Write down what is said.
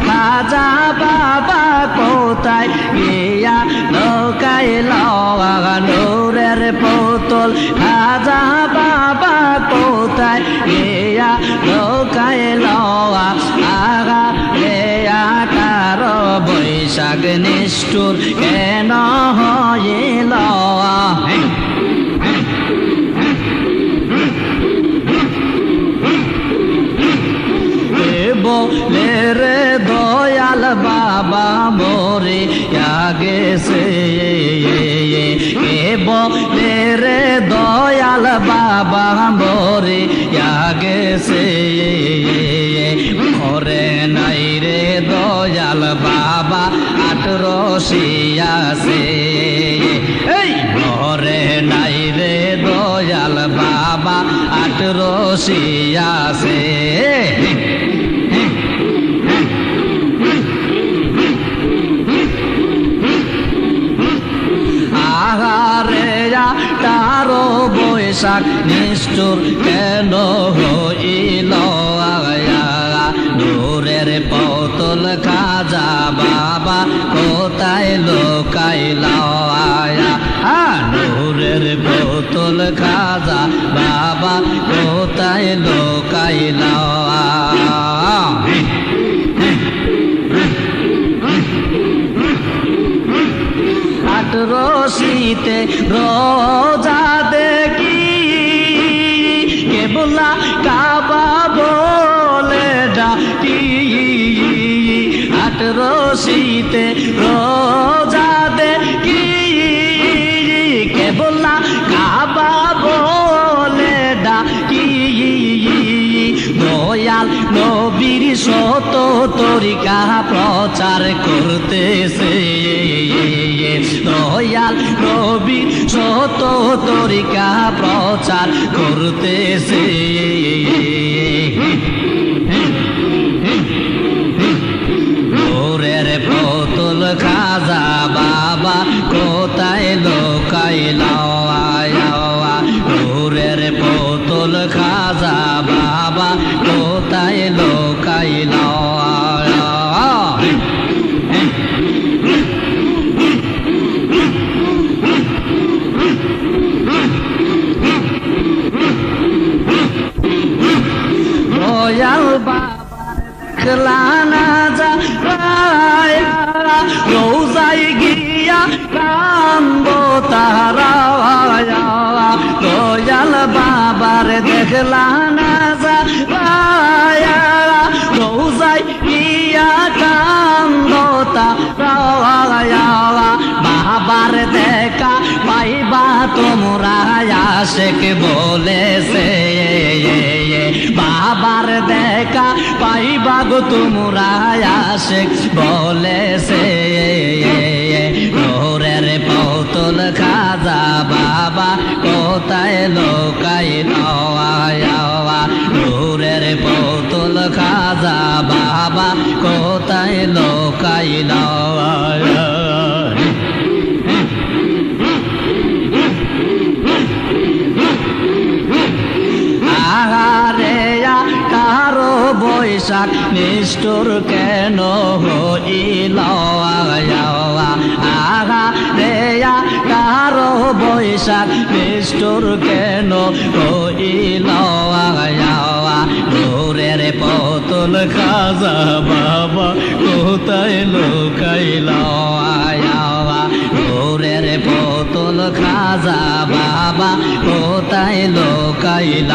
খাজা বাবা কোথায় গিয়া লোকাইল নূরের পুতুল খাজা বাবা কোথায় গিয়া লোকাইল আগা রেয়া কারো বৈশাখ নিষ্ঠুর কেন হইল বলে রে দয়াল বাবা মোরে গেছে বলে রে দয়াল বাবা মোরে গেছে ঘরে নাই রে দয়াল বাবা আটরসিয়াছে এই ঘরে নাই রে দয়াল বাবা আটরসিয়াছে তারো বৈশাখ নিষ্ঠুর কেন হইল নূরের পুতুল খাজা বাবা কোথায় লোকাইল নূরের পুতুল খাজা বাবা কোথায় লোকাইল রশিতে রোজা দেখি কেবলা কাবা বলে ডাকি রশিতে রোজা দেখি কেবলা কাবা বলে ডাকি দয়াল নবীর শত তরিকা প্রচার করতেছে দয়াল নবীর শত তরিকা প্রচার করতেছে নূরের পুতুল খাজা বাবা কোথায় লোকাইল নূরের পুতুল খাজা বাবা কোথায় লোকাইল দয়াল বাবার খেলানা যা রোজাই গিয়া কান্দ তারা দয়াল বাবার দেখলানা যা রোজাই গিয়া কান্দ তারা বাবার দেখা পাইবা তোমরা আশেক বলেছে বাবার দেখা পাইবা গো তোমরা আশেক বলেছে নূরের পুতুল খাজা বাবা কোথায় লোকাইল নূরের পুতুল খাজা বাবা কোথায় লোকাইল বৈশাখ নিষ্ঠুর কেন হইল আগা রেয়া কারো বৈশাখ নিষ্ঠুর কেন হইল নূরের পুতুল খাজা বাবা কোথায় লোকাইল নূরের পুতুল খাজা বাবা কোথায় লোকাইল